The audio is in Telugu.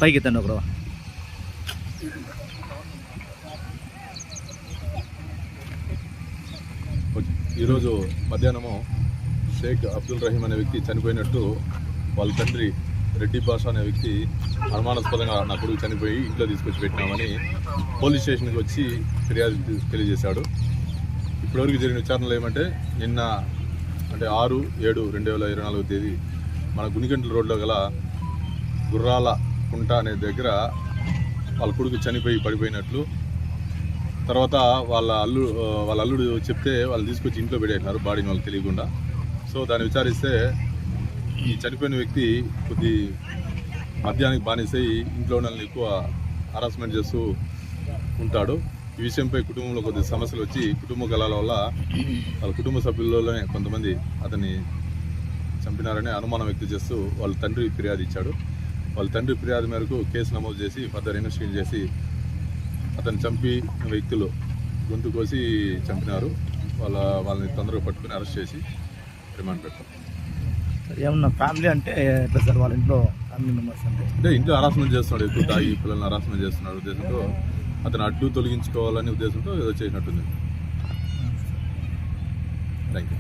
పైకి ఎత్తండి ఒకరు. ఈరోజు మధ్యాహ్నము షేక్ అబ్దుల్ రహీం అనే వ్యక్తి చనిపోయినట్టు వాళ్ళ తండ్రి రెడ్డి బాషా అనే వ్యక్తి అనుమానాస్పదంగా నా కొడుకు చనిపోయి ఇంట్లో తీసుకొచ్చి పెట్టినామని పోలీస్ స్టేషన్కి వచ్చి ఫిర్యాదు తెలియజేశాడు. ఇప్పటివరకు జరిగిన విచారణలు ఏమంటే నిన్న అంటే 6/7/2024 తేదీ మన గునిగంట్ల రోడ్లో గల గుర్రాల కుంట అనే దగ్గర వాళ్ళ కొడుకు చనిపోయి పడిపోయినట్లు, తర్వాత వాళ్ళ అల్లుడు చెప్తే వాళ్ళు తీసుకొచ్చి ఇంట్లో పెట్టేసినారు బాడీని వాళ్ళకి తెలియకుండా. సో దాన్ని విచారిస్తే ఈ చనిపోయిన వ్యక్తి కొద్ది మద్యానికి బానిసై ఇంట్లో వాళ్ళని ఎక్కువ హరాస్మెంట్ చేస్తూ ఉంటాడు. ఈ విషయంపై కుటుంబంలో కొద్ది సమస్యలు వచ్చి కుటుంబ కలహాల వల్ల వాళ్ళ కుటుంబ సభ్యుల్లోనే కొంతమంది అతన్ని చంపినారని అనుమానం వ్యక్తం చేస్తూ వాళ్ళ తండ్రి ఫిర్యాదు ఇచ్చాడు. వాళ్ళ తండ్రి ఫిర్యాదు మేరకు కేసు నమోదు చేసి ఫర్దర్ ఇన్వెస్టిగేట్ చేసి అతను చంపి వ్యక్తులు గొంతు కోసి చంపినారు. వాళ్ళని తొందరగా పట్టుకుని అరెస్ట్ చేసి రిమాండ్ పెడతాం. ఏమన్నా ఫ్యామిలీ అంటే ఎట్లా సార్, వాళ్ళ ఇంట్లో ఫ్యామిలీ మెంబర్స్ అంటే ఇంట్లో హరాస్మెంట్ చేస్తున్నాడు, ఎక్కువ తాగి పిల్లల్ని హరాస్మెంట్ చేస్తున్నాడు ఉద్దేశంతో అతను అడ్డు తొలగించుకోవాలనే ఉద్దేశంతో ఏదో చేసినట్టుంది. Thank you.